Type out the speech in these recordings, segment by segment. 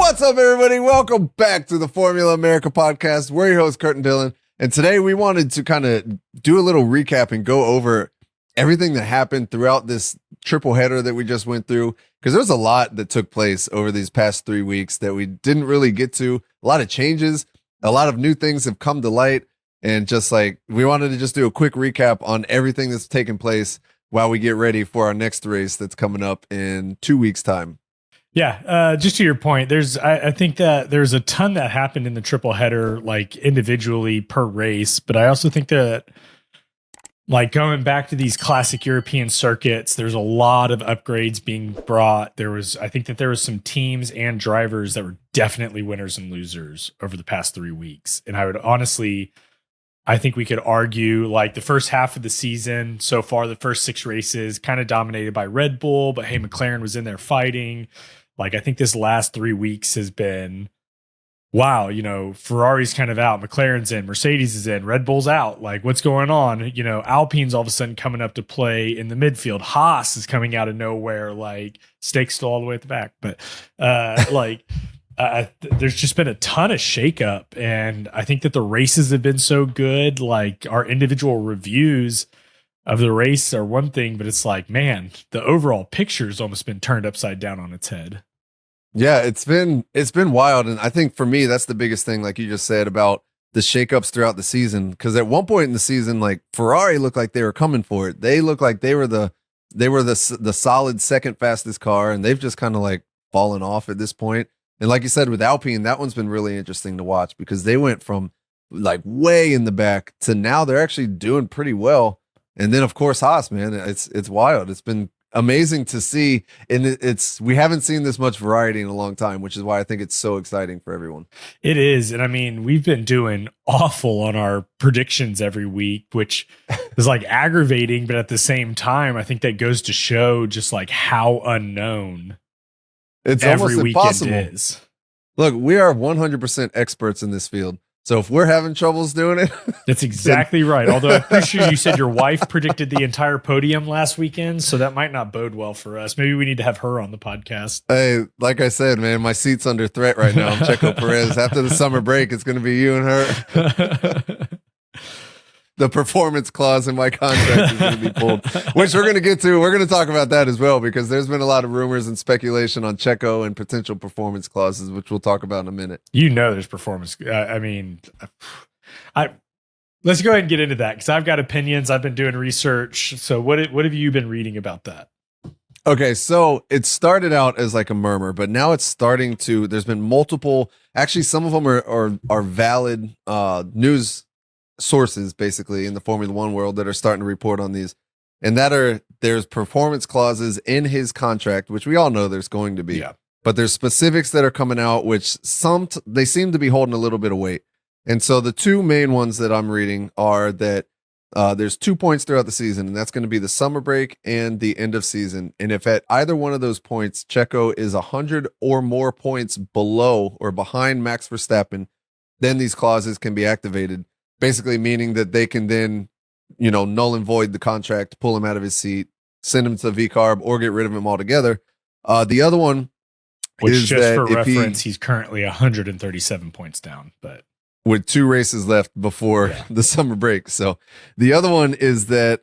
What's up, everybody? Welcome back to the Formula America podcast. We're your hosts, Kurt and Dylan. And today we wanted to kind of do a little recap and go over everything that happened throughout this triple header that we just went through. Because there's a lot that took place over these past 3 weeks that we didn't really get to. A lot of changes, a lot of new things have come to light. And just like we wanted to just do a quick recap on everything that's taken place while we get ready for our next race that's coming up in 2 weeks' time. Yeah, just to your point, I think that there's a ton that happened in the triple header, like individually per race. But I also think that, like going back to these classic European circuits, there's a lot of upgrades being brought. I think that there was some teams and drivers that were definitely winners and losers over the past 3 weeks. And I think we could argue like the first half of the season so far, the first 6 races kind of dominated by Red Bull, but hey, McLaren was in there fighting. Like, I think this last 3 weeks has been, wow, Ferrari's kind of out, McLaren's in, Mercedes is in, Red Bull's out. Like, what's going on? Alpine's all of a sudden coming up to play in the midfield. Haas is coming out of nowhere, like stakes still all the way at the back. But there's just been a ton of shakeup, and I think that the races have been so good. Like, our individual reviews of the race are one thing, but it's like, man, the overall picture's almost been turned upside down on its head. Yeah, it's been wild. And I think for me, that's the biggest thing, like you just said, about the shakeups throughout the season. Because at one point in the season, like Ferrari looked like they were coming for it. They looked like they were the solid second fastest car, and they've just kind of like fallen off at this point. And like you said, with Alpine, that one's been really interesting to watch because they went from like way in the back to now they're actually doing pretty well. And then of course Haas, man, it's wild. It's been amazing to see, and we haven't seen this much variety in a long time, which is why I think it's so exciting for everyone. It is. And I mean, we've been doing awful on our predictions every week, which is like aggravating, but at the same time, I think that goes to show just like how unknown it's every almost impossible. Is. Look, we are 100% experts in this field. So if we're having troubles doing it, that's exactly right. Although I'm pretty sure you said your wife predicted the entire podium last weekend, so that might not bode well for us. Maybe we need to have her on the podcast. Hey, like I said, man, my seat's under threat right now. I'm Checo Perez. After the summer break, it's going to be you and her. The performance clause in my contract is going to be pulled, which we're going to get to. We're going to talk about that as well, because there's been a lot of rumors and speculation on Checo and potential performance clauses, which we'll talk about in a minute. There's performance. Let's go ahead and get into that, because I've got opinions. I've been doing research. So what have you been reading about that? Okay, so it started out as like a murmur, but now it's starting to, there's been multiple, actually some of them are valid news sources basically in the Formula One world that are starting to report on these, and there's performance clauses in his contract, which we all know there's going to be, but there's specifics that are coming out, which they seem to be holding a little bit of weight. And so the two main ones that I'm reading are that there's 2 points throughout the season, and that's going to be the summer break and the end of season. And if at either one of those points, Checo is 100 or more points below or behind Max Verstappen, then these clauses can be activated. Basically meaning that they can then, null and void the contract, pull him out of his seat, send him to VCARB, or get rid of him altogether. The other one, which just for reference, he's currently 137 points down, but with 2 races left before the summer break. So the other one is that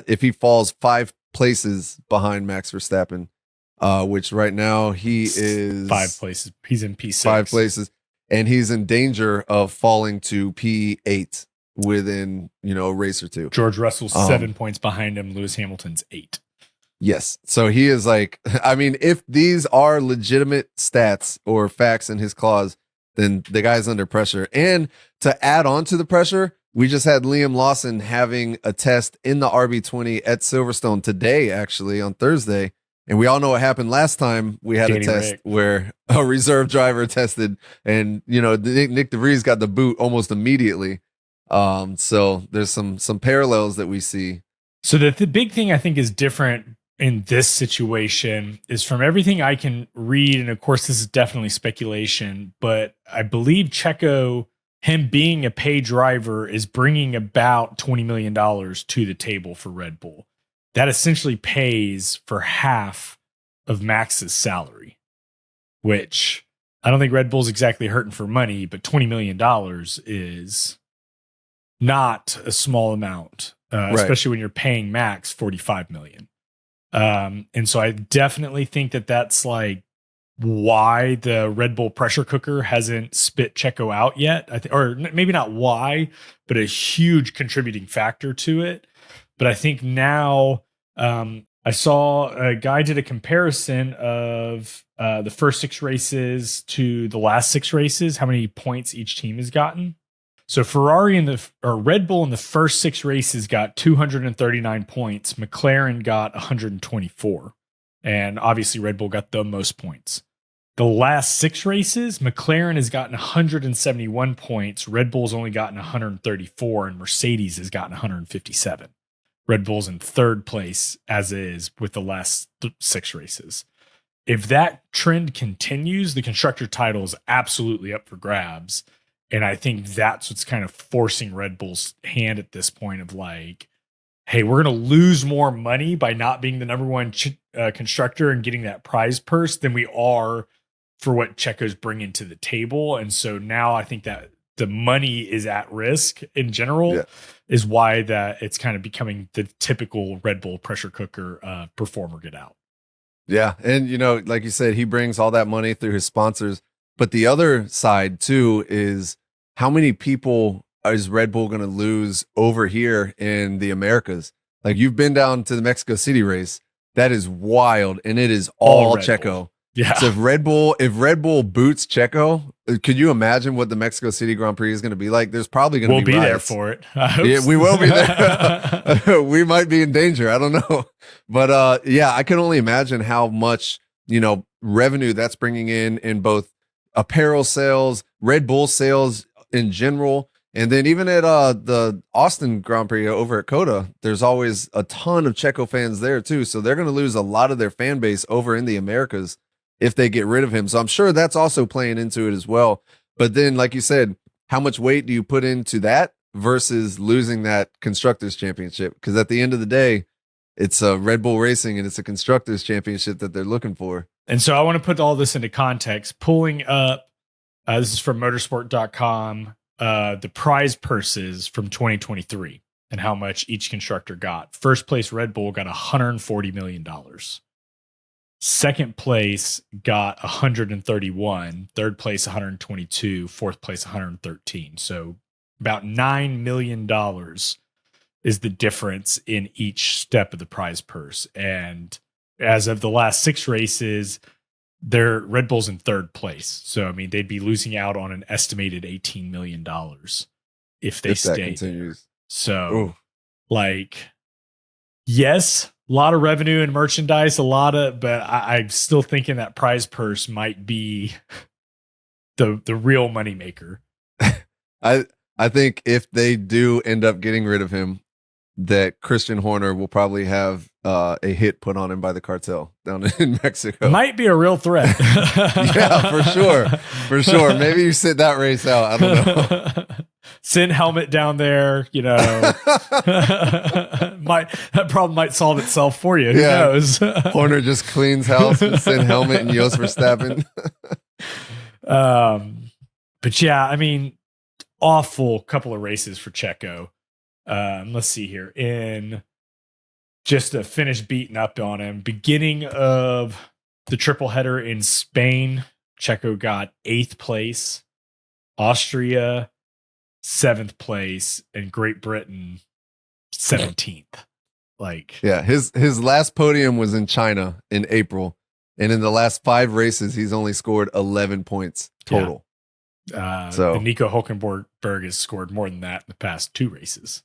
if he falls 5 places behind Max Verstappen, which right now he is 5 places, he's in P6. 5 places. And he's in danger of falling to P8 within, a race or two. George Russell's 7 points behind him. Lewis Hamilton's 8. Yes. So he is like, I mean, if these are legitimate stats or facts in his clause, then the guy's under pressure. And to add on to the pressure, we just had Liam Lawson having a test in the RB20 at Silverstone today, actually on Thursday. And we all know what happened last time we had Danny a test Ric, where a reserve driver tested, and Nick DeVries got the boot almost immediately. So there's some parallels that we see. So the big thing I think is different in this situation is, from everything I can read, and of course this is definitely speculation, but I believe Checo, him being a paid driver, is bringing about $20 million to the table for Red Bull. That essentially pays for half of Max's salary, which I don't think Red Bull's exactly hurting for money, but $20 million is not a small amount, Right. especially when you're paying Max $45 million. And so I definitely think that that's like why the Red Bull pressure cooker hasn't spit Checo out yet. Or maybe not why, but a huge contributing factor to it. But I think now I saw a guy did a comparison of the first 6 races to the last 6 races, how many points each team has gotten. So Red Bull in the first 6 races got 239 points. McLaren got 124. And obviously Red Bull got the most points. The last 6 races, McLaren has gotten 171 points. Red Bull's only gotten 134, and Mercedes has gotten 157. Red Bull's in 3rd place as is with the last 6 races. If that trend continues, the constructor title is absolutely up for grabs. And I think that's what's kind of forcing Red Bull's hand at this point of like, hey, we're going to lose more money by not being the number one constructor and getting that prize purse than we are for what Checo's bringing to the table. And so now I think that the money is at risk in general is why that it's kind of becoming the typical Red Bull pressure cooker performer get out. Yeah. And, you know, like you said, he brings all that money through his sponsors. But the other side, too, is how many people is Red Bull going to lose over here in the Americas? Like, you've been down to the Mexico City race. That is wild. And it is all Checo. Bull. Yeah. So if Red Bull boots Checo, could you imagine what the Mexico City Grand Prix is going to be like? There's probably going to be there for it. Yeah, we will be there. We might be in danger. I don't know. But yeah, I can only imagine how much, you know, revenue that's bringing in both apparel sales, Red Bull sales in general. And then even at the Austin Grand Prix over at COTA, there's always a ton of Checo fans there too. So they're going to lose a lot of their fan base over in the Americas if they get rid of him. So I'm sure that's also playing into it as well. But then, like you said, how much weight do you put into that versus losing that Constructors Championship? Because at the end of the day, it's a Red Bull Racing and it's a Constructors Championship that they're looking for. And so I want to put all this into context, pulling up, this is from motorsport.com, the prize purses from 2023 and how much each constructor got. First place Red Bull got $140 million. Second place got 131, third place 122, fourth place 113. So about $9 million is the difference in each step of the prize purse. And as of the last 6 races, their Red Bull's in 3rd place. So, I mean, they'd be losing out on an estimated $18 million if they stay there. So, like, yes, a lot of revenue and merchandise, but I'm still thinking that prize purse might be the real moneymaker. I think if they do end up getting rid of him, that Christian Horner will probably have a hit put on him by the cartel down in Mexico. Might be a real threat. Yeah, for sure. Maybe you sit that race out. I don't know. Send Helmet down there, you know. That problem might solve itself for you. Who knows? Horner just cleans house and send Helmet and Jos Verstappen. But yeah, I mean, awful couple of races for Checo. Let's see here. In just to finish beating up on him, beginning of the triple header in Spain, Checo got 8th place, Austria 7th place, and Great Britain 17th. Like, yeah, his last podium was in China in April, and in the last 5 races, he's only scored 11 points total. So Nico Hulkenberg has scored more than that in the past 2 races.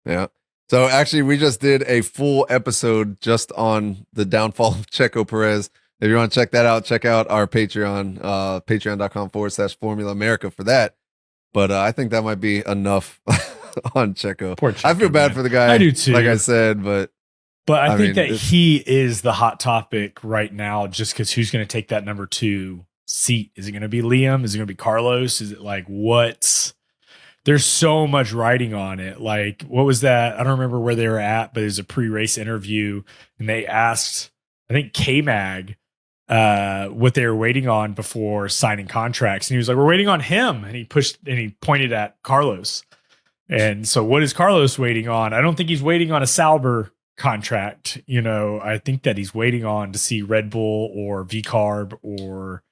Yeah. So actually, we just did a full episode just on the downfall of Checo Perez. If you want to check that out, check out our Patreon, patreon.com/Formula America for that. But I think that might be enough on Checo. Poor Checo. I feel bad for the guy. I do too. Like I said, but I think that he is the hot topic right now just because who's going to take that number 2 seat? Is it going to be Liam? Is it going to be Carlos? Is it like what's... There's so much writing on it. Like, what was that? I don't remember where they were at, but it was a pre-race interview, and they asked, I think K-Mag what they were waiting on before signing contracts. And he was like, we're waiting on him. And he pointed at Carlos. And so what is Carlos waiting on? I don't think he's waiting on a Sauber contract. I think that he's waiting on to see Red Bull or VCarb or,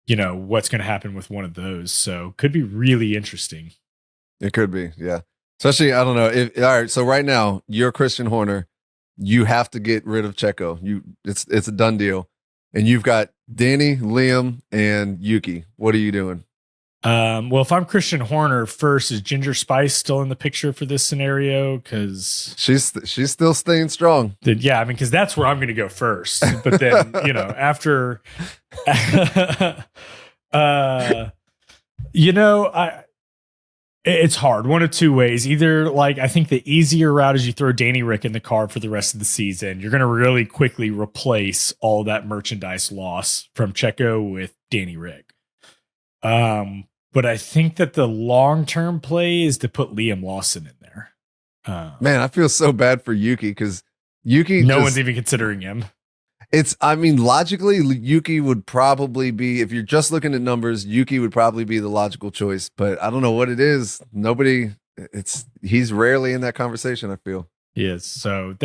what's going to happen with one of those. So could be really interesting. It could be. Yeah. Especially, I don't know. All right. So right now you're Christian Horner. You have to get rid of Checo. It's a done deal. And you've got Danny, Liam, and Yuki. What are you doing? Well, if I'm Christian Horner, first, is Ginger Spice still in the picture for this scenario? Because she's still staying strong. Yeah, because that's where I'm going to go first. But then, after, it's hard. One of two ways. Either, I think the easier route is you throw Danny Ric in the car for the rest of the season. You're going to really quickly replace all that merchandise loss from Checo with Danny Ric. But I think that the long-term play is to put Liam Lawson in there. Man, I feel so bad for Yuki because Yuki. No one's even considering him. Logically, Yuki would probably be, if you're just looking at numbers, Yuki would probably be the logical choice. But I don't know what it is. He's rarely in that conversation, I feel. He is. So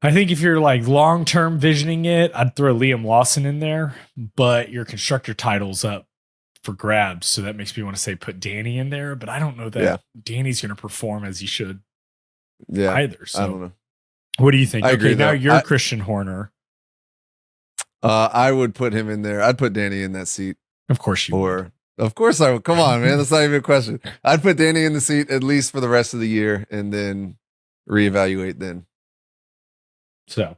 I think if you're long-term visioning it, I'd throw Liam Lawson in there, but your constructor title's up for grabs. So that makes me want to say put Danny in there, but I don't know that Danny's going to perform as he should either. So I don't know. What do you think? I agree, now though. you're Christian Horner. I would put him in there. I'd put Danny in that seat. Of course you would. Of course I would. Come on, man. That's not even a question. I'd put Danny in the seat at least for the rest of the year and then reevaluate then. So,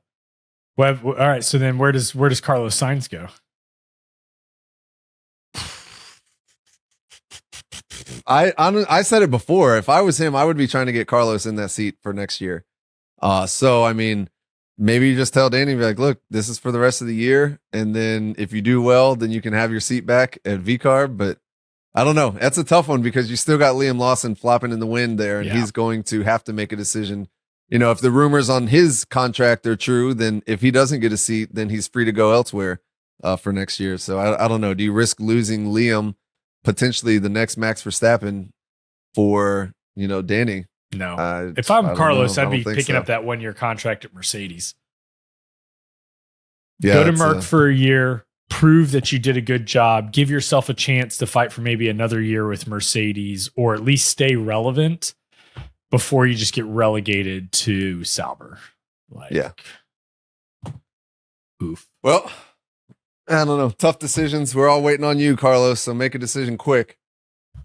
all right. So then where does Carlos Sainz go? I said it before. If I was him, I would be trying to get Carlos in that seat for next year. So I mean, maybe you just tell Danny, be like, look, this is for the rest of the year. And then if you do well, then you can have your seat back at VCarb. But I don't know. That's a tough one because you still got Liam Lawson flopping in the wind there, and he's going to have to make a decision. If the rumors on his contract are true, then if he doesn't get a seat, then he's free to go elsewhere for next year. So I don't know. Do you risk losing Liam, potentially the next Max Verstappen, for, Danny? No. If I'm Carlos, I'd be picking up that 1-year contract at Mercedes. Yeah, go to Merc for a year, prove that you did a good job, give yourself a chance to fight for maybe another year with Mercedes, or at least stay relevant before you just get relegated to Sauber. Oof. Well, I don't know. Tough decisions. We're all waiting on you, Carlos. So make a decision quick.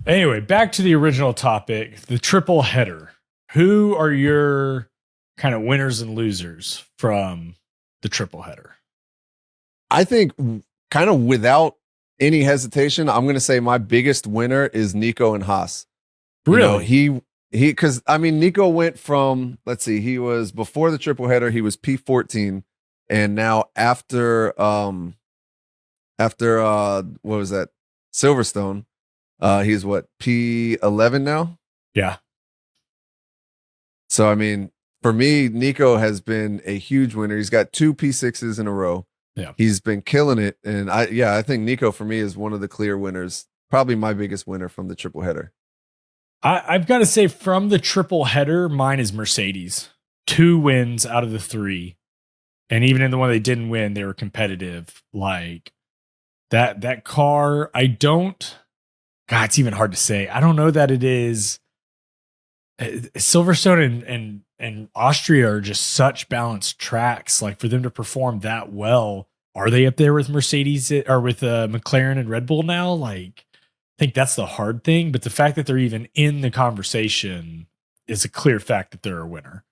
Anyway, back to the original topic, the triple header. Who are your kind of winners and losers from the triple header? I think kind of without any hesitation, I'm going to say my biggest winner is Nico and Haas. Really? Because Nico went from, let's see, he was before the triple header, he was P14, and now after what was that, Silverstone, he's what, P11 now? Yeah. So for me, Nico has been a huge winner. He's got 2 P6s in a row. Yeah, he's been killing it, and I think Nico for me is one of the clear winners, probably my biggest winner from the triple header. I've got to say, from the triple header, mine is Mercedes. 2 wins out of the 3. And even in the one they didn't win, they were competitive. That car, it's even hard to say. I don't know that it is. Silverstone and Austria are just such balanced tracks. For them to perform that well, are they up there with Mercedes or with McLaren and Red Bull now? I think that's the hard thing, but the fact that they're even in the conversation is a clear fact that they're a winner.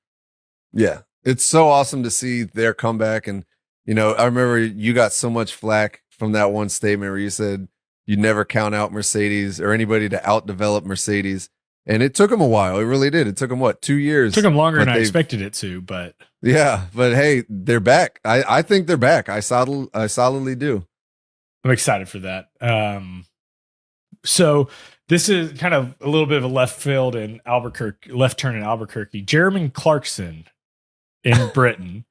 Yeah, it's so awesome to see their comeback. And, I remember you got so much flack from that one statement where you said you'd never count out Mercedes or anybody to outdevelop Mercedes. And it took them a while. It really did. It took them 2 years? It took them longer than I expected it to, but yeah, but hey, they're back. I think they're back. I solidly do. I'm excited for that. So this is kind of a little bit of a left turn in Albuquerque. Jeremy Clarkson in Britain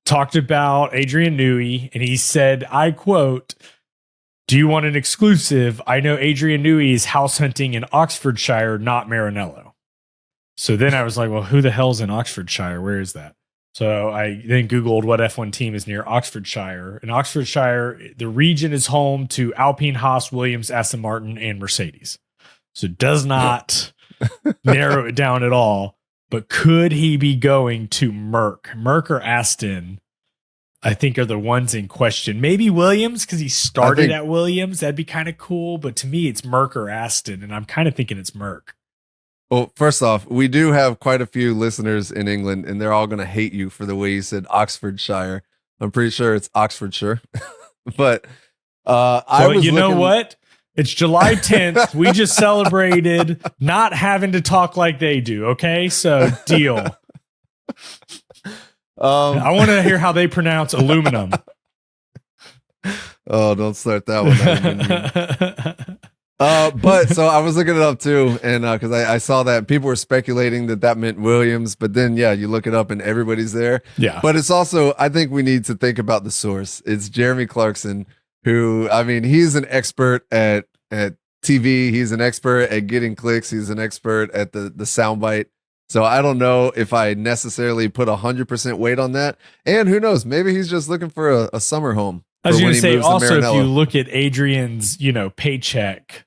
talked about Adrian Newey, and he said, I quote, "Do you want an exclusive? I know Adrian Newey is house hunting in Oxfordshire, not Maranello." So then I was like, well, who the hell's in Oxfordshire? Where is that? So I then Googled what F1 team is near Oxfordshire. In Oxfordshire, the region is home to Alpine, Haas, Williams, Aston Martin, and Mercedes. So it does not narrow it down at all. But could he be going to Merc? Merc or Aston, I think, are the ones in question. Maybe Williams, because he started at Williams. That'd be kind of cool. But to me, it's Merc or Aston. And I'm kind of thinking it's Merc. Well, first off, we do have quite a few listeners in England, and they're all going to hate you for the way you said Oxfordshire. I'm pretty sure it's Oxfordshire. But you know what? It's July 10th. We just celebrated not having to talk like they do. Okay, so deal. I want to hear how they pronounce aluminum. Oh, don't start that one. But so I was looking it up too, and because I saw that people were speculating that meant Williams, but then you look it up and everybody's there. Yeah. But it's also, I think we need to think about the source. It's Jeremy Clarkson, who, I mean, he's an expert at TV. He's an expert at getting clicks. He's an expert at the soundbite. So I don't know if I necessarily put 100% weight on that. And who knows? Maybe he's just looking for a summer home. I was going to say, also, if you look at Adrian's, paycheck,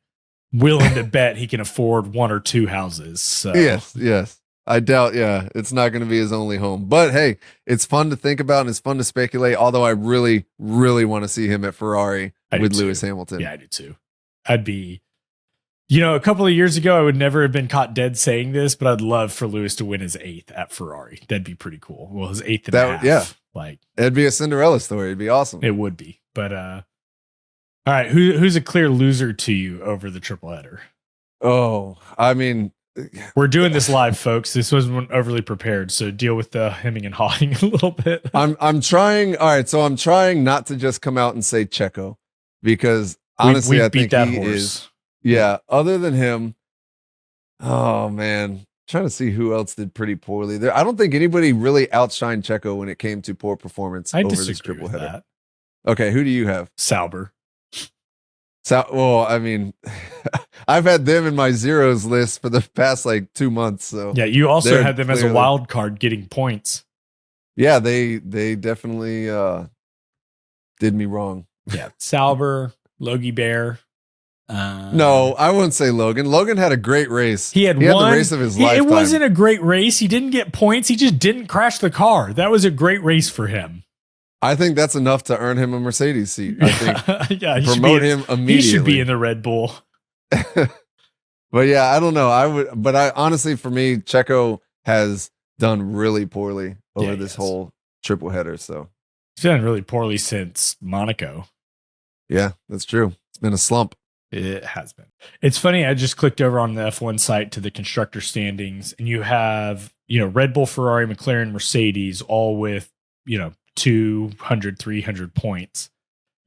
willing to bet he can afford 1 or 2 houses. So. Yes. I doubt, it's not going to be his only home. But hey, it's fun to think about and it's fun to speculate. Although I really, really want to see him at Ferrari with Lewis Hamilton. Yeah, I do too. I'd be, a couple of years ago, I would never have been caught dead saying this, but I'd love for Lewis to win his 8th at Ferrari. That'd be pretty cool. Well, his 8th and a half. Yeah. Like, it'd be a Cinderella story. It'd be awesome. It would be. But all right, who's a clear loser to you over the triple header? Oh, I mean, we're doing this live, folks. This wasn't overly prepared, so deal with the hemming and hawing a little bit. I'm trying. All right, so I'm trying not to just come out and say Checo, because honestly, I think he is. Yeah. Other than him, oh man. Trying to see who else did pretty poorly there. I don't think anybody really outshined Checo when it came to poor performance over this triple header. That. Okay, who do you have? Sauber. Well, I mean, I've had them in my zeros list for the past 2 months. So yeah, you also had them as a wild card getting points. Yeah, they definitely did me wrong. Yeah, Sauber, Logie Bear. No, I wouldn't say Logan. Logan had a great race. He had the race of his lifetime. It wasn't a great race. He didn't get points. He just didn't crash the car. That was a great race for him. I think that's enough to earn him a Mercedes seat. I think promote him immediately. He should be in the Red Bull. But yeah, I don't know. But honestly, for me, Checo has done really poorly over this whole triple header. So he's done really poorly since Monaco. Yeah, that's true. It's been a slump. It has been. It's funny. I just clicked over on the F1 site to the constructor standings, and you have, Red Bull, Ferrari, McLaren, Mercedes, all with, 200, 300 points.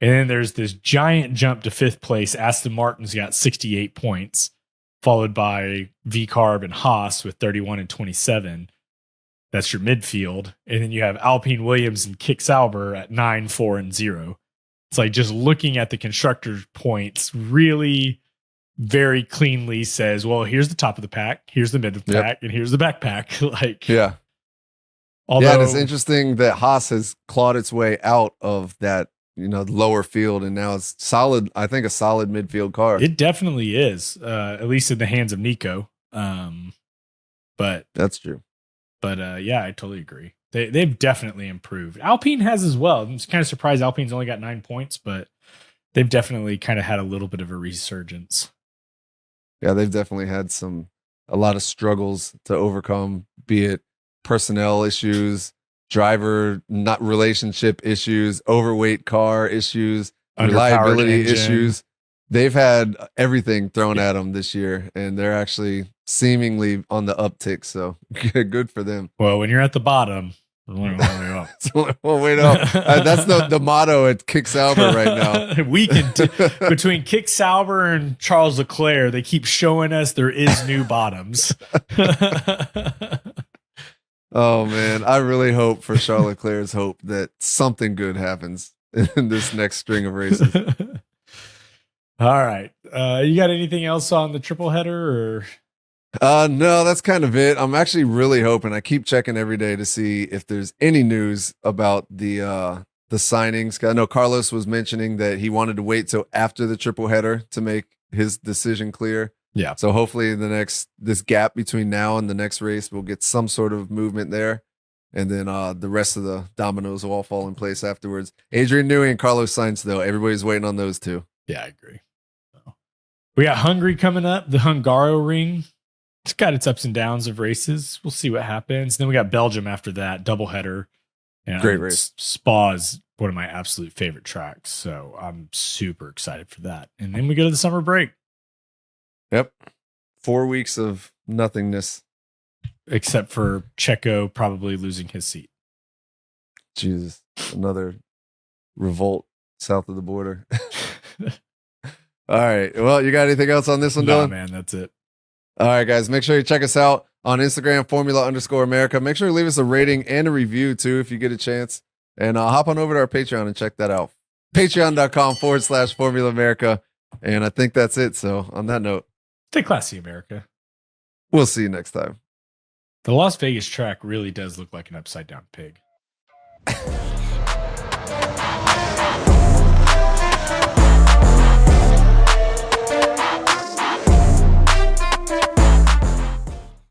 And then there's this giant jump to 5th place. Aston Martin's got 68 points, followed by VCarb and Haas with 31 and 27. That's your midfield. And then you have Alpine, Williams, and Kick Sauber at 9, 4, and 0. It's like just looking at the constructor points really very cleanly says, well, here's the top of the pack, here's the mid of the pack, and here's the back pack. Although, and it's interesting that Haas has clawed its way out of that, lower field, and now it's solid. I think a solid midfield car. It definitely is, at least in the hands of Nico. But that's true. But I totally agree. They've definitely improved. Alpine has as well. I'm kind of surprised Alpine's only got 9 points, but they've definitely kind of had a little bit of a resurgence. Yeah, they've definitely had a lot of struggles to overcome, be it personnel issues, driver not relationship issues, overweight car issues, reliability issues. They've had everything thrown at them this year, and they're actually seemingly on the uptick. So good for them. Well, when you're at the bottom, there's only one way up. It's only one way up. That's the motto at Kick Sauber right now. Between Kick Sauber and Charles Leclerc, they keep showing us there is new bottoms. Oh man, I really hope for Charles Leclerc's hope that something good happens in this next string of races. All right. You got anything else on the triple header or? No, that's kind of it. I'm actually really hoping. I keep checking every day to see if there's any news about the signings. I know Carlos was mentioning that he wanted to wait till after the triple header to make his decision clear. Yeah. So hopefully this gap between now and the next race, we'll get some sort of movement there. And then the rest of the dominoes will all fall in place afterwards. Adrian Newey and Carlos Sainz, though, everybody's waiting on those two. Yeah, I agree. So, we got Hungary coming up, the Hungaroring. It's got its ups and downs of races. We'll see what happens. Then we got Belgium after that, doubleheader. Great race. Spa is one of my absolute favorite tracks. So I'm super excited for that. And then we go to the summer break. Yep. 4 weeks of nothingness. Except for Checo probably losing his seat. Jesus. Another revolt south of the border. All right. Well, you got anything else on this one, No, Dylan? man, that's it. All right, guys. Make sure you check us out on Instagram, Formula_America. Make sure you leave us a rating and a review, too, if you get a chance. And hop on over to our Patreon and check that out. Patreon.com/Formula America. And I think that's it. So on that note, Stay classy, America. we'll see you next time. The Las Vegas track really does look like an upside down pig.